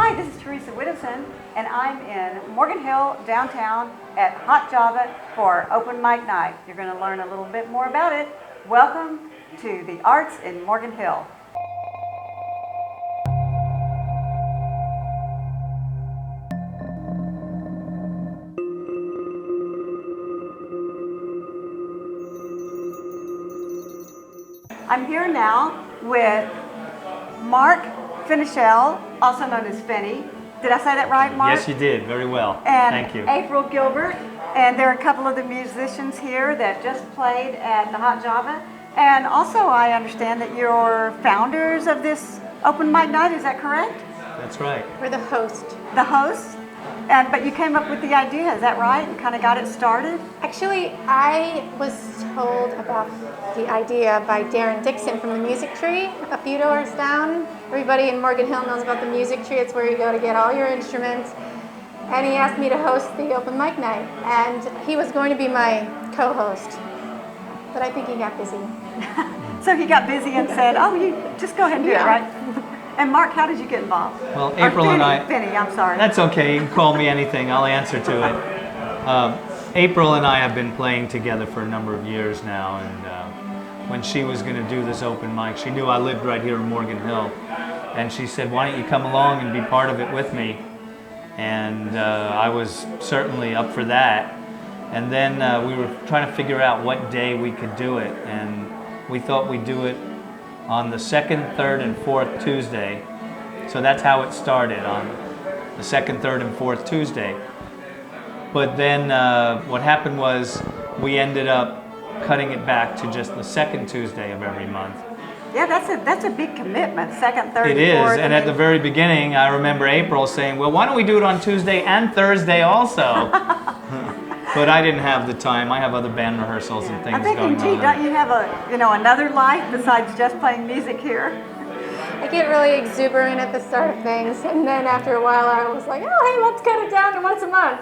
Hi, this is Teresa Widdowson, and I'm in Morgan Hill, downtown at Hot Java for Open Mic Night. You're going to learn a little bit more about it. Welcome to the Arts in Morgan Hill. I'm here now with Mark Finichel, also known as Finny. Did I say that right, Mark? Yes, you did. Very well. And Thank you. April Gilbert. And there are a couple of the musicians here that just played at the Hot Java. And also, I understand that you're founders of this Open Mic Night. Is that correct? That's right. We're the host. The hosts? But you came up with the idea, is that right? And kind of got it started? Actually, I was told about the idea by Darren Dixon from the Music Tree, a few doors down. Everybody in Morgan Hill knows about the Music Tree. It's where you go to get all your instruments. And he asked me to host the Open Mic Night. And he was going to be my co-host. But I think he got busy. So he got busy and said, oh, you just go ahead and do it, right? And Mark, how did you get involved? Well, April and I... Finny, I'm sorry. That's okay. You can call me anything. I'll answer to it. April and I have been playing together for a number of years now, and when she was going to do this open mic, she knew I lived right here in Morgan Hill, and she said, why don't you come along and be part of it with me? And I was certainly up for that. And then we were trying to figure out what day we could do it, and we thought we'd do it on the second, third, and fourth Tuesday. So that's how it started, on the second, third, and fourth Tuesday. But then what happened was we ended up cutting it back to just the second Tuesday of every month. Yeah, that's a big commitment, second, third, It and fourth. is, and at the very beginning, I remember April saying, well, why don't we do it on Tuesday and Thursday also? But I didn't have the time. I have other band rehearsals and things going on. I'm thinking, gee, don't you have another life besides just playing music here? I get really exuberant at the start of things. And then after a while, I was like, oh, hey, let's cut it down to once a month.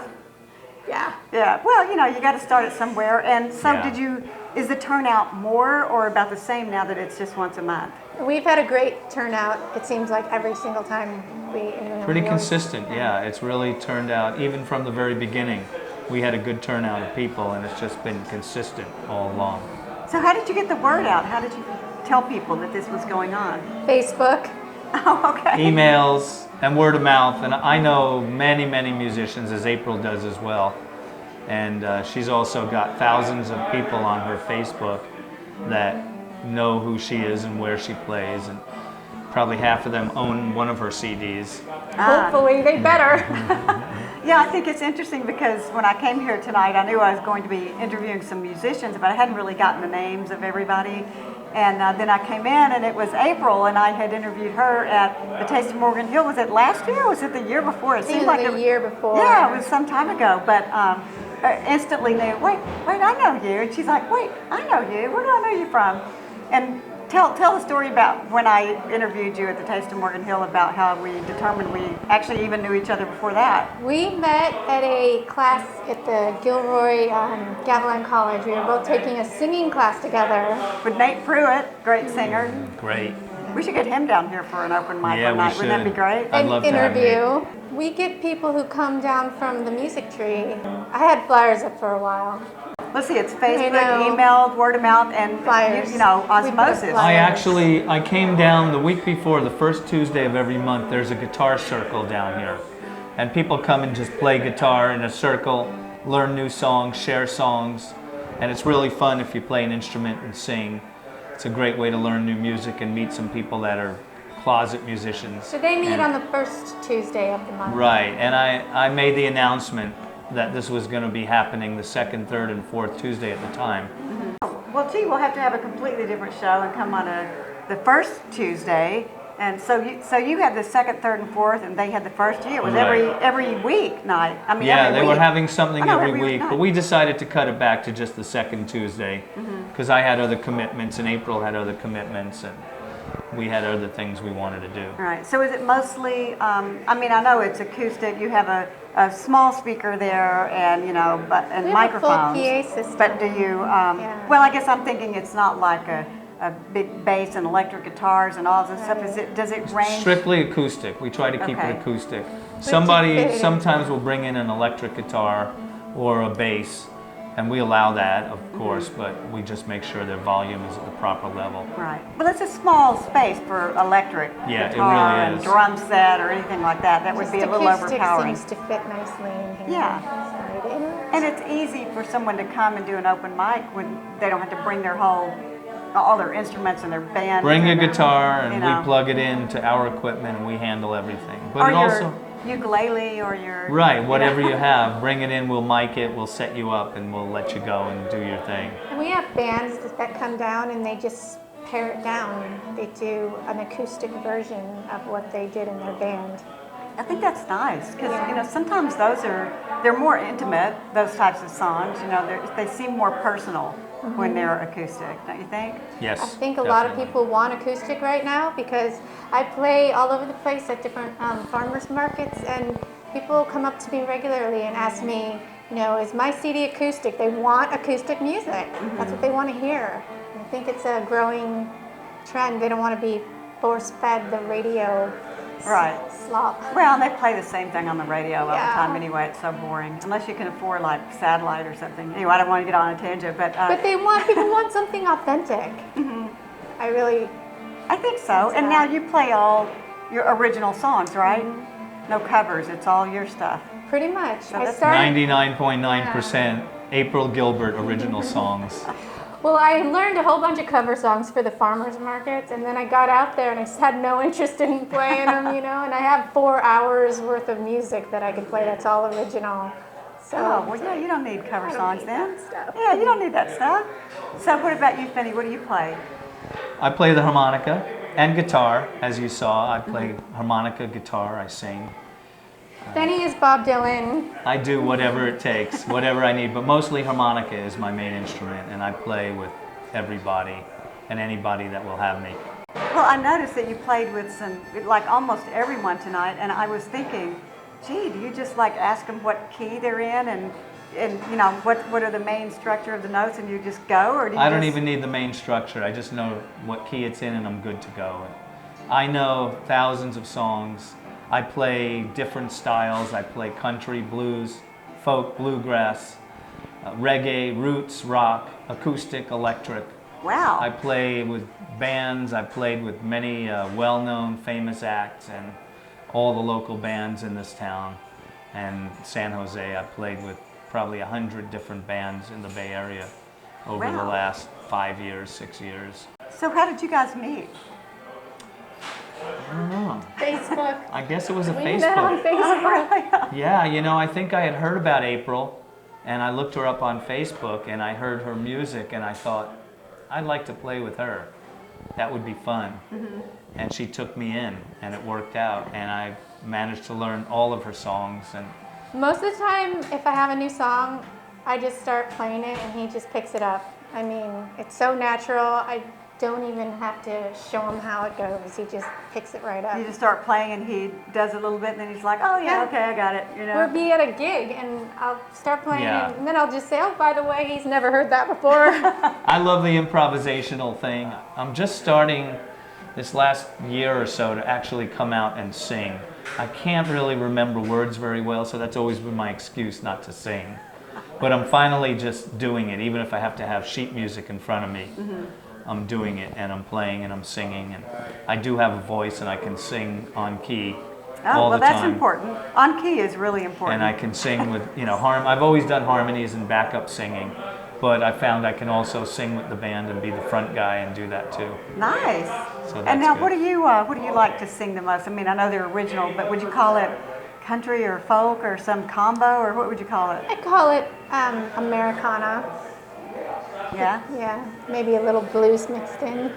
Yeah. Yeah, well, you got to start it somewhere. And so Yeah. Is the turnout more or about the same now that it's just once a month? We've had a great turnout, it seems like, every single time we... Pretty consistent, yeah. It's really turned out, even from the very beginning, we had a good turnout of people, and it's just been consistent all along. So how did you get the word out? How did you tell people that this was going on? Facebook. Oh, okay. Emails and word of mouth, and I know many, many musicians, as April does as well. And she's also got thousands of people on her Facebook that know who she is and where she plays, and probably half of them own one of her CDs. Hopefully, they better. Yeah, I think it's interesting because when I came here tonight, I knew I was going to be interviewing some musicians, but I hadn't really gotten the names of everybody. And then I came in, and it was April, and I had interviewed her at the Taste of Morgan Hill. Was it last year, or was it the year before? It seemed like the year before. Yeah, it was some time ago, but instantly knew, wait, I know you. And she's like, wait, I know you. Where do I know you from? And tell the story about when I interviewed you at the Taste of Morgan Hill about how we determined we actually even knew each other before that. We met at a class at the Gilroy Gavilan College. We were both taking a singing class together. With Nate Pruitt, great singer. Great. We should get him down here for an open mic Yeah, one night. we Wouldn't that be should. great? I'd love to have interview. We get people who come down from the Music Tree. I had flyers up for a while. Let's see, it's Facebook, know. email, word of mouth, and Flyers. osmosis. Flyers. I came down the week before, the first Tuesday of every month. There's a guitar circle down here, and people come and just play guitar in a circle, learn new songs, share songs, and it's really fun if you play an instrument and sing. It's a great way to learn new music and meet some people that are closet musicians. So they meet on the first Tuesday of the month. Right, and I made the announcement that this was going to be happening the second, third, and fourth Tuesday at the time. Well, gee, we'll have to have a completely different show and come on the first Tuesday. And so you had the second, third, and fourth, and they had the first year. It was Right. every week night. I mean, Yeah, every they week. were having something I know, every every week, night. but we decided to cut it back to just the second Tuesday because I had other commitments and April had other commitments, and we had other things we wanted to do. Right. So is it mostly? I mean, I know it's acoustic. You have a small speaker there, and We have microphones. a full PA system. But do you? Well, I guess I'm thinking it's not like a big bass and electric guitars and all this stuff? Does it range? Strictly acoustic. We try to keep Okay. it acoustic. fit Somebody it sometimes will bring in an electric guitar or a bass, and we allow that, of course, but we just make sure their volume is at the proper level. Right. Well, it's a small space for electric Yeah, it guitar really and is. drum set or anything like that. That would Just be a little acoustic overpowering. seems to fit nicely in here. Yeah. And it's easy for someone to come and do an open mic when they don't have to bring all their instruments and their band. Bring a and, guitar and you know. we plug it into our equipment and we handle everything. But Or it your also ukulele or your... right, whatever you have, bring it in, we'll mic it, we'll set you up, and we'll let you go and do your thing. And we have bands that come down and they just pare it down. They do an acoustic version of what they did in their band. I think that's nice because sometimes they're more intimate, those types of songs. They seem more personal when they're acoustic, don't you think? Yes. I think a lot of definitely. people want acoustic right now because I play all over the place at different farmers markets, and people come up to me regularly and ask me, is my CD acoustic? They want acoustic music. That's what they want to hear. And I think it's a growing trend. They don't want to be force-fed the radio Right. slop. Well, and they play the same thing on the radio all the Yeah. time anyway. It's so boring. Unless you can afford like satellite or something. Anyway, I don't want to get on a tangent, but But people want something authentic. I really, I think so. And now you play all your original songs, right? No covers. It's all your stuff. pretty much. I that's started. 99.9% April Gilbert original songs. Well, I learned a whole bunch of cover songs for the farmers markets, and then I got out there and I just had no interest in playing them, and I have 4 hours worth of music that I can play that's all original. So, Oh, well, yeah, you don't need cover I don't songs need then. that stuff. Yeah, you don't need that stuff. So what about you, Finney? What do you play? I play the harmonica and guitar, as you saw. I play harmonica, guitar, I sing. Benny is Bob Dylan. I do whatever it takes, whatever I need, but mostly harmonica is my main instrument, and I play with everybody and anybody that will have me. Well, I noticed that you played with like almost everyone tonight, and I was thinking, gee, do you just like ask them what key they're in and what are the main structure of the notes and you just go, or do you I don't just... even need the main structure. I just know what key it's in and I'm good to go. I know thousands of songs. I play different styles. I play country, blues, folk, bluegrass, reggae, roots, rock, acoustic, electric. Wow. I play with bands. I played with many well-known, famous acts and all the local bands in this town. And San Jose, I played with probably 100 different bands in the Bay Area over the Wow. last 5 years, 6 years. So how did you guys meet? I don't know. Facebook. I guess it was a We met on Facebook. Facebook. Yeah, I think I had heard about April, and I looked her up on Facebook, and I heard her music, and I thought, I'd like to play with her. That would be fun. And she took me in, and it worked out, and I managed to learn all of her songs. And Most of the time, if I have a new song, I just start playing it and he just picks it up. I mean, it's so natural. I don't even have to show him how it goes. He just picks it right up. You just start playing and he does a little bit and then he's like, oh yeah, Yeah. okay, I got it. We'll be at a gig and I'll start playing Yeah. and then I'll just say, oh, by the way, he's never heard that before. I love the improvisational thing. I'm just starting this last year or so to actually come out and sing. I can't really remember words very well, so that's always been my excuse not to sing. But I'm finally just doing it, even if I have to have sheet music in front of me. I'm doing it, and I'm playing, and I'm singing, and I do have a voice, and I can sing on key Oh, all well, the that's time. important. On key is really important. And I can sing with, I've always done harmonies and backup singing, but I found I can also sing with the band and be the front guy and do that too. Nice. So And that's now, good. what do you like to sing the most? I mean, I know they're original, but would you call it country or folk or some combo, or what would you call it? I call it Americana. Yeah. Yeah, maybe a little blues mixed in.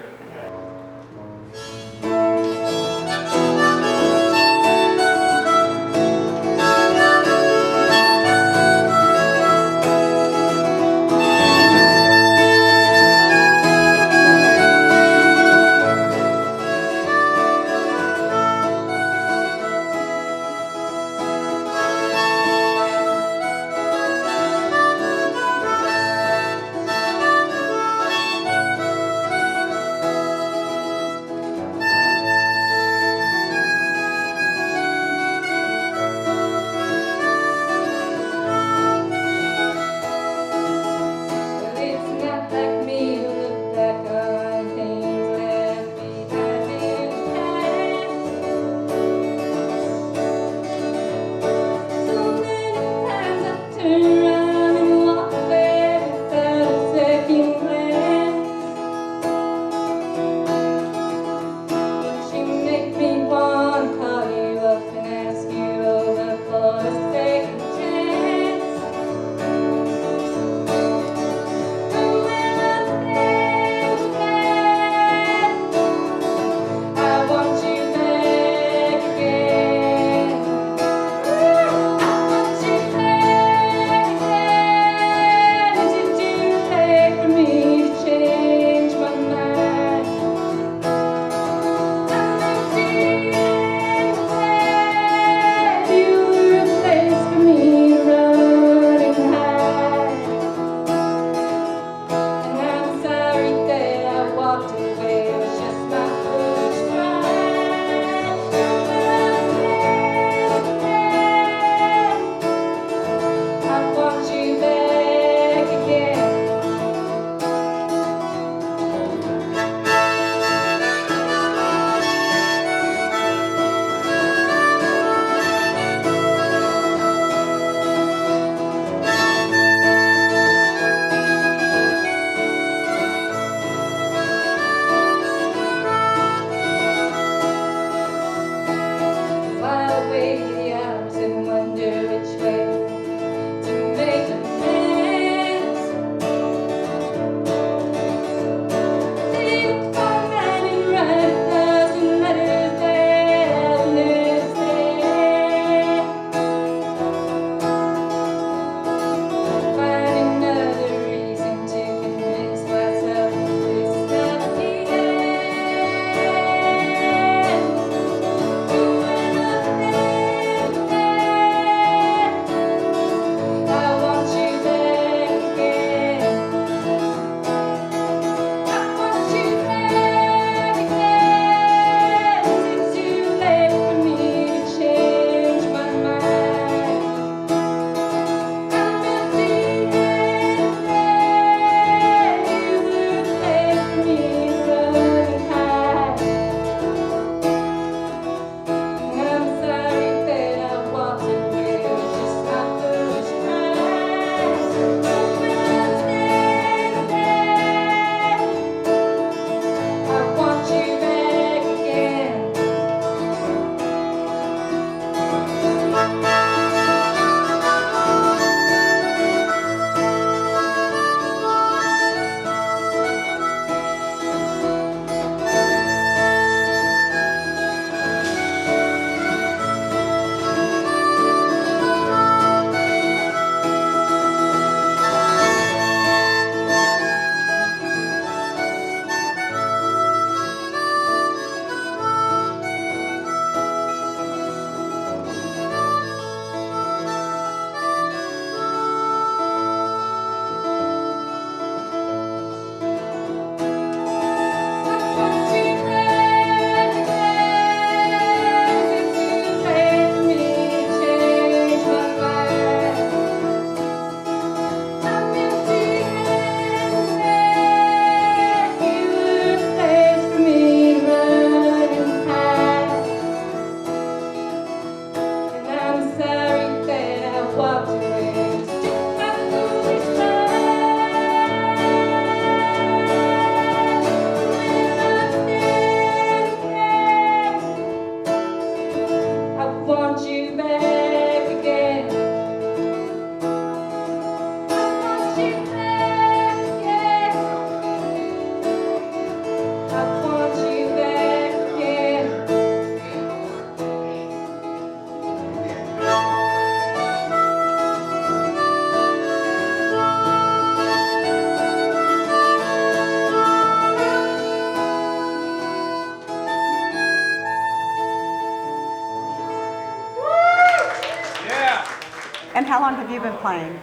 how long have you been playing?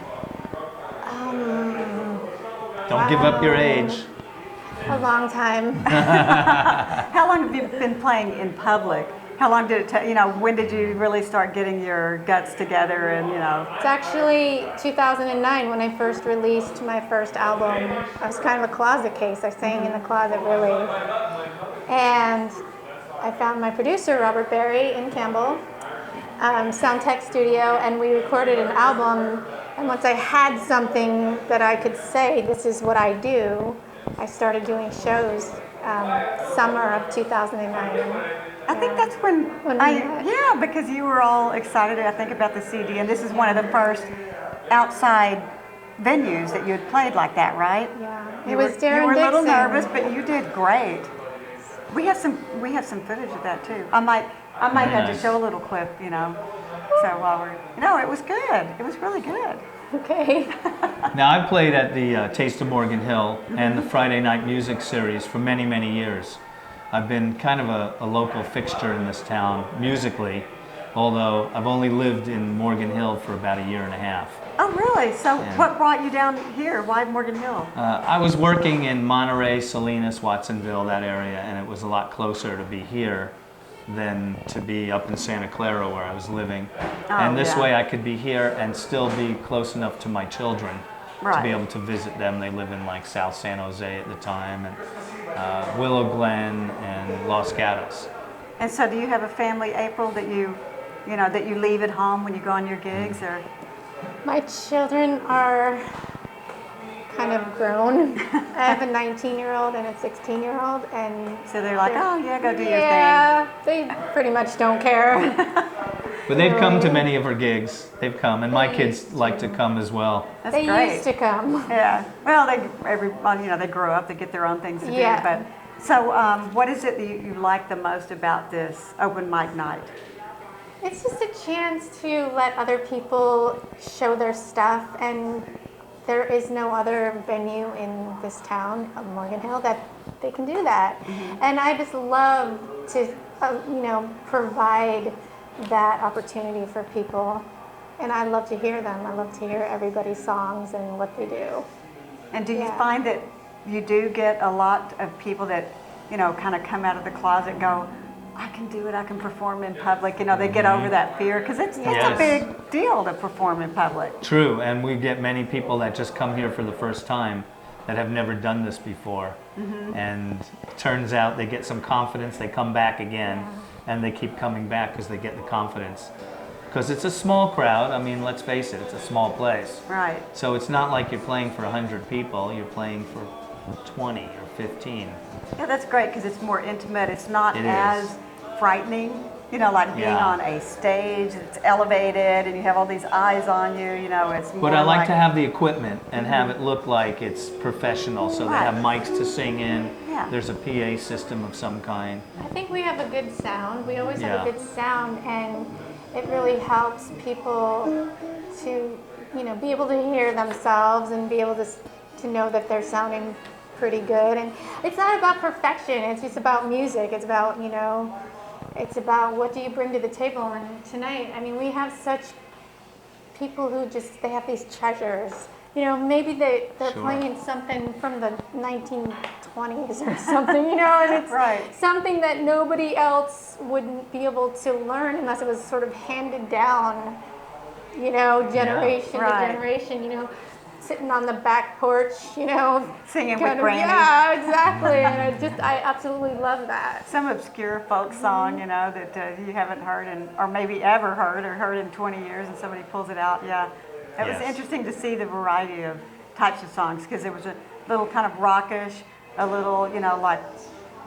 Don't give up your age. A long time. How long have you been playing in public? How long did it take, when did you really start getting your guts together and, It's actually 2009 when I first released my first album. I was kind of a closet case. I sang in the closet, really. And I found my producer, Robert Berry, in Campbell, Soundtech Studio, and we recorded an album. And once I had something that I could say, this is what I do, I started doing shows summer of 2009. I think that's when we met. because you were all excited, I think, about the CD, and this is one of the first outside venues that you had played like that, right? Yeah, You it was were, Darren You were a little Dixon. nervous, but you did great. We have some footage of that too. I might have to Nice. show a little clip, So while we're, it was good. It was really good. Okay. Now, I played at the Taste of Morgan Hill and the Friday Night Music series for many, many years. I've been kind of a local fixture in this town musically, although I've only lived in Morgan Hill for about a year and a half. Oh, really? So Yeah. what brought you down here? Why Morgan Hill? I was working in Monterey, Salinas, Watsonville, that area, and it was a lot closer to be here than to be up in Santa Clara where I was living. And this yeah. way I could be here and still be close enough to my children to Right. be able to visit them. They live in like South San Jose at the time, and Willow Glen and Los Gatos. And so do you have a family, April, that you leave at home when you go on your gigs, or? My children are kind of grown. I have a 19-year-old and a 16-year-old, and So they're like, oh yeah, go do your thing. yeah, they pretty much don't care. But they've come to many of her gigs. They've come, and my kids like to come as well. That's They great. used to come. Yeah. Well, they grow up, they get their own things to Yeah. do. But so, what is it that you like the most about this open mic night? It's just a chance to let other people show their stuff, and there is no other venue in this town of Morgan Hill that they can do that. And I just love to, provide that opportunity for people. And I love to hear them. I love to hear everybody's songs and what they do. And do you Yeah. find that you do get a lot of people that, kind of come out of the closet and go, I can do it, I can perform in public. They get over that fear, because it's a Yes. big deal to perform in public. True, and we get many people that just come here for the first time that have never done this before. And it turns out they get some confidence, they come back again, and they keep coming back because they get the confidence. Because it's a small crowd, I mean, let's face it, it's a small place. Right. So it's not like you're playing for 100 people, you're playing for 20 or 15. Yeah, that's great, because it's more intimate. It's not It as is. frightening, like being Yeah. on a stage. It's elevated, and you have all these eyes on you. It's more But I like to have the equipment and have it look like it's professional. So they Right. have mics to sing in. Yeah. There's a PA system of some kind. I think we have a good sound. We always have Yeah. a good sound, and it really helps people to, be able to hear themselves and be able to know that they're sounding pretty good. And it's not about perfection. It's just about music. It's about, it's about what do you bring to the table. And tonight, we have such people who they have these treasures. Maybe they're Sure. playing something from the 1920s or something, and it's Right. something that nobody else wouldn't be able to learn unless it was sort of handed down, generation Right. to generation, sitting on the back porch, Singing kind with of- Granny. Yeah, exactly. And I absolutely love that. Some obscure folk song, that you haven't heard or maybe ever heard in 20 years, and somebody pulls it out. Yeah. It was Yes. interesting to see the variety of types of songs, because there was a little kind of rockish, a little, like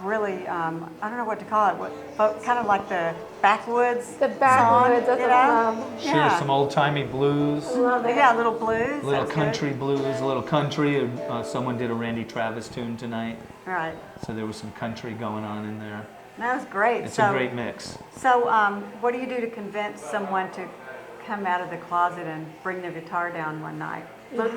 really, I don't know what to call it, but kind of like the backwoods. The backwoods, song, that's what I love. Sure, Yeah. some old-timey blues, Love it. Yeah, a little blues. a little that's country blues, a little country. Someone did a Randy Travis tune tonight, Good. Right. so there was some country going on in there. That was great. It's a great mix. So, what do you do to convince someone to come out of the closet and bring their guitar down one night?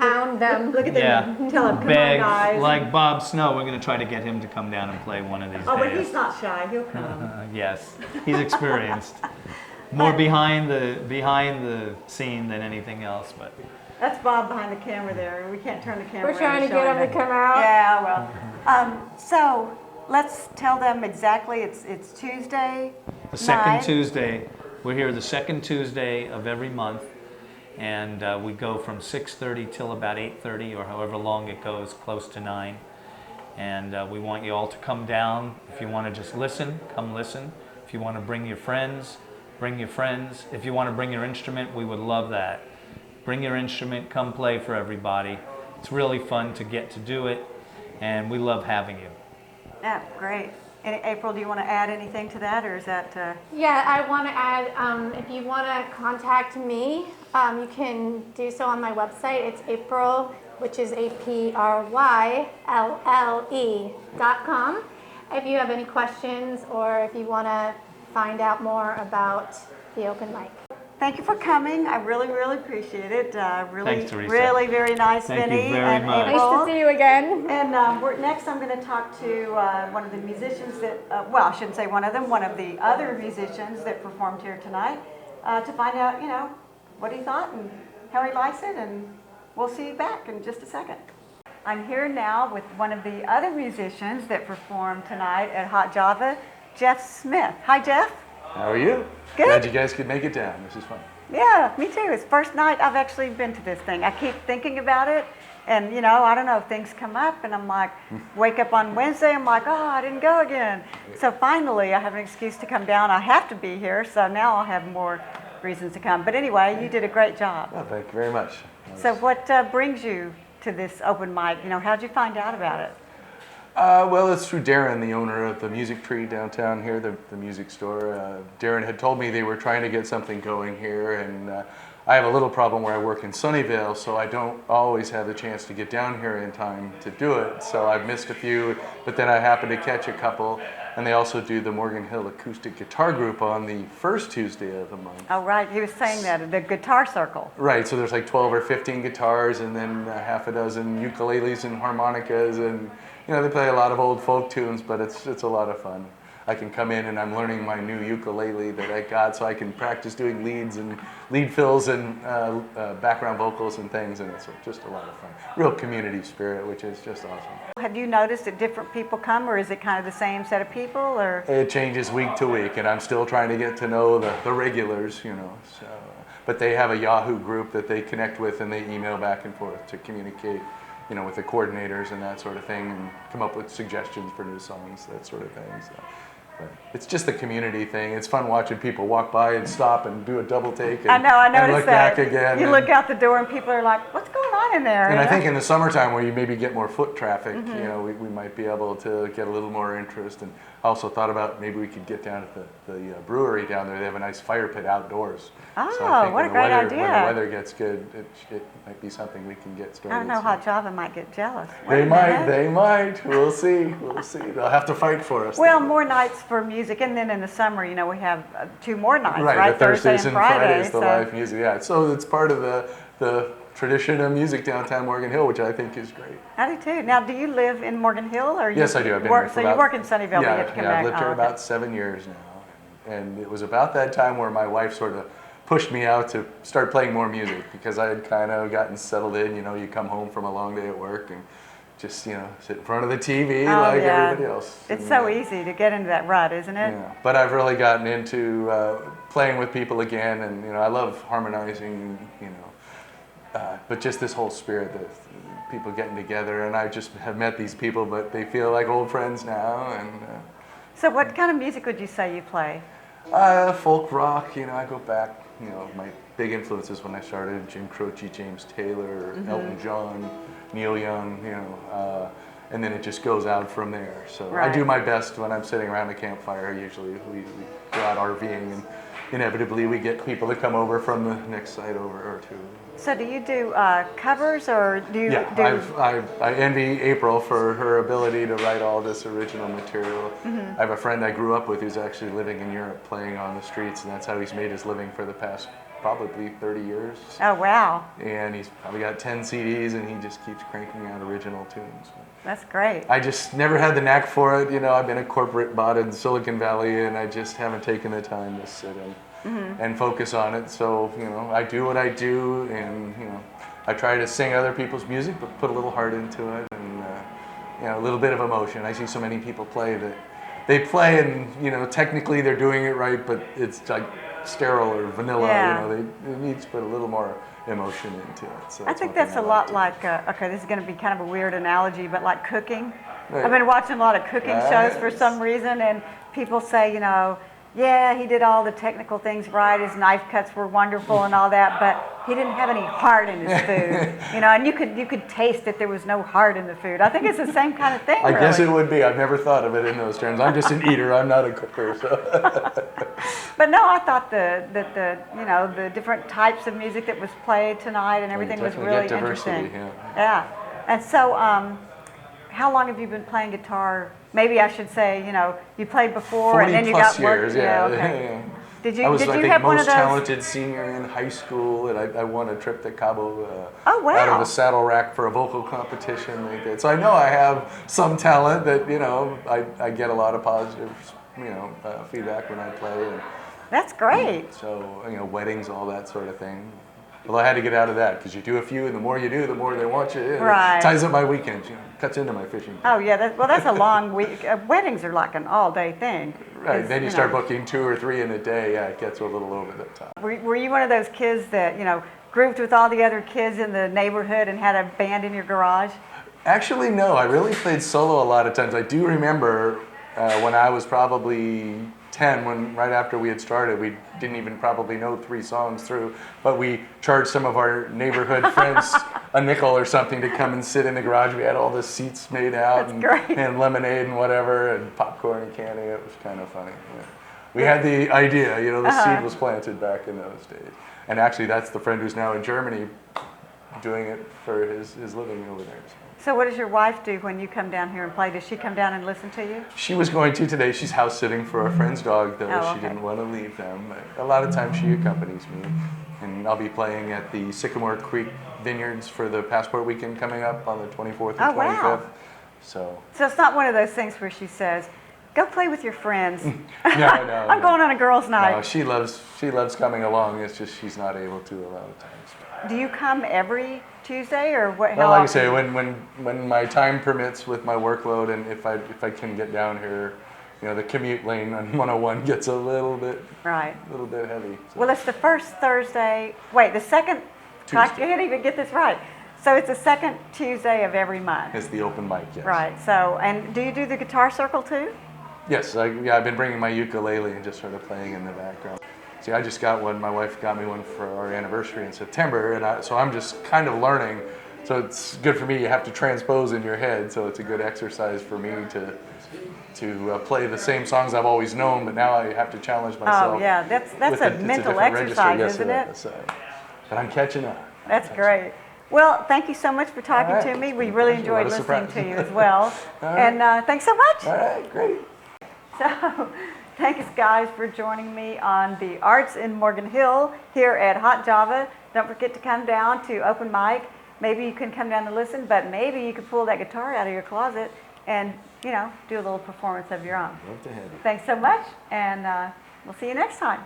Hound them. Look at Yeah. them. Tell them, come Beg, on, guys. like Bob Snow, we're going to try to get him to come down and play one of these Oh, but days. he's not shy. He'll come. Yes, he's experienced. more behind the scene than anything else, but. That's Bob behind the camera there. We can't turn the camera. We're trying around to get showing him to that. come out. Yeah, well. So let's tell them exactly. It's Tuesday. The second night. Tuesday. We're here the second Tuesday of every month, and we go from 6:30 till about 8:30, or however long it goes, close to 9. And we want you all to come down. If you want to just listen, come listen. If you want to bring your friends, bring your friends. If you want to bring your instrument, we would love that. Bring your instrument, come play for everybody. It's really fun to get to do it, and we love having you. Yeah, great. And April, do you want to add anything to that, or is that? Yeah, I want to add, if you want to contact me, you can do so on my website. It's April, which is APRYLLE.com. If you have any questions or if you want to find out more about the open mic. Thank you for coming. I really, really appreciate it. Really, Thanks, Teresa. really, very nice, Thank you Vinny very and much. April. Nice to see you again. And next, I'm going to talk to one of the musicians that, well, I shouldn't say one of them, one of the other musicians that performed here tonight, to find out, what he thought and how he likes it, and we'll see you back in just a second. I'm here now with one of the other musicians that performed tonight at Hot Java, Jeff Smith. Hi, Jeff. How are you? Good. Glad you guys could make it down. This is fun. Yeah, me too. It's first night I've actually been to this thing. I keep thinking about it, and I don't know, things come up, and I'm like, wake up on Wednesday, I'm like, oh, I didn't go again. So finally, I have an excuse to come down. I have to be here, so now I'll have more reasons to come. But anyway, you did a great job. Well, thank you very much. So what brings you to this open mic? How'd you find out about it? Well, it's through Darren, the owner of the Music Tree downtown here, the music store. Darren had told me they were trying to get something going here, and I have a little problem where I work in Sunnyvale, so I don't always have the chance to get down here in time to do it. So I've missed a few, but then I happened to catch a couple. And they also do the Morgan Hill Acoustic Guitar Group on the first Tuesday of the month. Oh, right. He was saying that, the guitar circle. Right, so there's like 12 or 15 guitars and then half a dozen ukuleles and harmonicas, and they play a lot of old folk tunes, but it's a lot of fun. I can come in and I'm learning my new ukulele that I got, so I can practice doing leads and lead fills and background vocals and things, and it's just a lot of fun. Real community spirit, which is just awesome. Have you noticed that different people come, or is it kind of the same set of people, or? It changes week to week, and I'm still trying to get to know the regulars, So, but they have a Yahoo group that they connect with, and they email back and forth to communicate, with the coordinators and that sort of thing, and come up with suggestions for new songs, that sort of thing. So. But it's just the community thing. It's fun watching people walk by and stop and do a double take and, I know, I and noticed look that. back again. You look out the door and people are like, what's going on in there? And I think in the summertime where you maybe get more foot traffic, we might be able to get a little more interest. And I also thought about maybe we could get down at the brewery down there. They have a nice fire pit outdoors. Oh, so I think what a great idea. When the weather gets good, it might be something we can get started. I don't know, soon. Hot Java might get jealous. They might. We'll see. They'll have to fight for us. Well, more nights for music, and then in the summer, we have 2 more nights, right? The Thursdays and Fridays, the so. live music. Yeah, so it's part of the tradition of music downtown Morgan Hill, which I think is great. I do too. Now, do you live in Morgan Hill, or Yes, I do. I've been work? here for So about, you work in Sunnyvale, but you have to come back. I've lived here okay. about 7 years now, and it was about that time where my wife sort of pushed me out to start playing more music, because I had kind of gotten settled in. You come home from a long day at work and just sit in front of the TV like everybody else. It's so easy to get into that rut, isn't it? Yeah, but I've really gotten into playing with people again, and I love harmonizing, but just this whole spirit that people getting together, and I just have met these people, but they feel like old friends now. And So what kind of music would you say you play? folk rock, I go back, my big influences when I started, Jim Croce, James Taylor, Elton John, Neil Young, and then it just goes out from there. So Right. I do my best when I'm sitting around a campfire. Usually we go out RVing, and inevitably we get people to come over from the next site over or two. So do you do covers, or do you Yeah, do? I envy April for her ability to write all this original material. I have a friend I grew up with who's actually living in Europe playing on the streets, and that's how he's made his living for the past probably 30 years. Oh, wow. And he's probably got 10 CDs, and he just keeps cranking out original tunes. That's great. I just never had the knack for it. I've been a corporate bot in Silicon Valley, and I just haven't taken the time to sit and and focus on it. So, you know, I do what I do, and, you know, I try to sing other people's music, but put a little heart into it, and, you know, a little bit of emotion. I see so many people play that they play and, you know, technically they're doing it right, but it's like sterile or vanilla, Yeah. you know, they need to put a little more emotion into it. So I think one that's thing a I lot to do. like, okay, this is going to be kind of a weird analogy, but like cooking. Right. I've been watching a lot of cooking shows for Yes. some reason, and people say, you know, yeah, he did all the technical things right, his knife cuts were wonderful and all that, but he didn't have any heart in his food, you know, and you could taste that there was no heart in the food. I think it's the same kind of thing, I guess it really. would be. I've never thought of it in those terms. I'm just an eater. I'm not a cooker. So. But no, I thought that the you know, the different types of music that was played tonight and everything was definitely really get diversity, interesting. yeah. And so, how long have you been playing guitar? Maybe I should say, you know, you played before 40 and then you plus got work. years, yeah. Okay. Yeah. Did I was, you I think, have one of most those? talented senior in high school, and I won a trip to Cabo Oh, wow. out of a saddle rack for a vocal competition they did. So I know I have some talent that, you know, I get a lot of positive, you know, feedback when I play. And That's great. so, you know, weddings, all that sort of thing. Well, I had to get out of that because you do a few, and the more you do, the more they want you. And Right. It ties up my weekends, you know, cuts into my fishing. Oh yeah, that's a long week. Weddings are like an all-day thing. Right, 'Cause, then you know, start booking 2 or 3 in a day. Yeah, it gets a little over the top. Were you one of those kids that, you know, grouped with all the other kids in the neighborhood and had a band in your garage? Actually, no. I really played solo a lot of times. I do remember when I was probably 10, when right after we had started, we didn't even probably know 3 songs through, but we charged some of our neighborhood friends a nickel or something to come and sit in the garage. We had all the seats made out That's great. and lemonade and whatever, and popcorn and candy. It was kind of funny. Yeah. We had the idea, you know, the seed was planted back in those days. And actually, that's the friend who's now in Germany doing it for his living over there. So what does your wife do when you come down here and play? Does she come down and listen to you? She was going to today. She's house sitting for a friend's dog, though. Oh, She okay. didn't want to leave them. But a lot of times she accompanies me. And I'll be playing at the Sycamore Creek Vineyards for the Passport Weekend coming up on the 24th and Oh, wow. 25th. So, So it's not one of those things where she says, go play with your friends. no. I'm going on a girls' night. No, she loves coming along. It's just she's not able to a lot of times. Do you come every Tuesday or what? Well, how like I often? say, when my time permits with my workload, and if I can get down here, you know, the commute lane on 101 gets a little bit Right. heavy. So. Well, it's the first Thursday. Wait, the second. I Tuesday. can't even get this right. So it's the second Tuesday of every month. It's the open mic, yes. Right. So, and do you do the guitar circle too? Yes, I've been bringing my ukulele and just sort of playing in the background. See, I just got one. My wife got me one for our anniversary in September, and so I'm just kind of learning. So it's good for me. You have to transpose in your head, so it's a good exercise for me to play the same songs I've always known, but now I have to challenge myself. Oh yeah, that's with a it's mental different register. exercise, Yes, isn't it? is. But I'm catching up. That's great. Well, thank you so much for talking All to right. me. We really Pleasure. What enjoyed a listening surprise. to you as well. All And thanks so much. All right, great. So, thanks guys for joining me on the Arts in Morgan Hill here at Hot Java. Don't forget to come down to open mic. Maybe you can come down to listen, but maybe you could pull that guitar out of your closet and, you know, do a little performance of your own. Love to have you. Thanks so much, and we'll see you next time.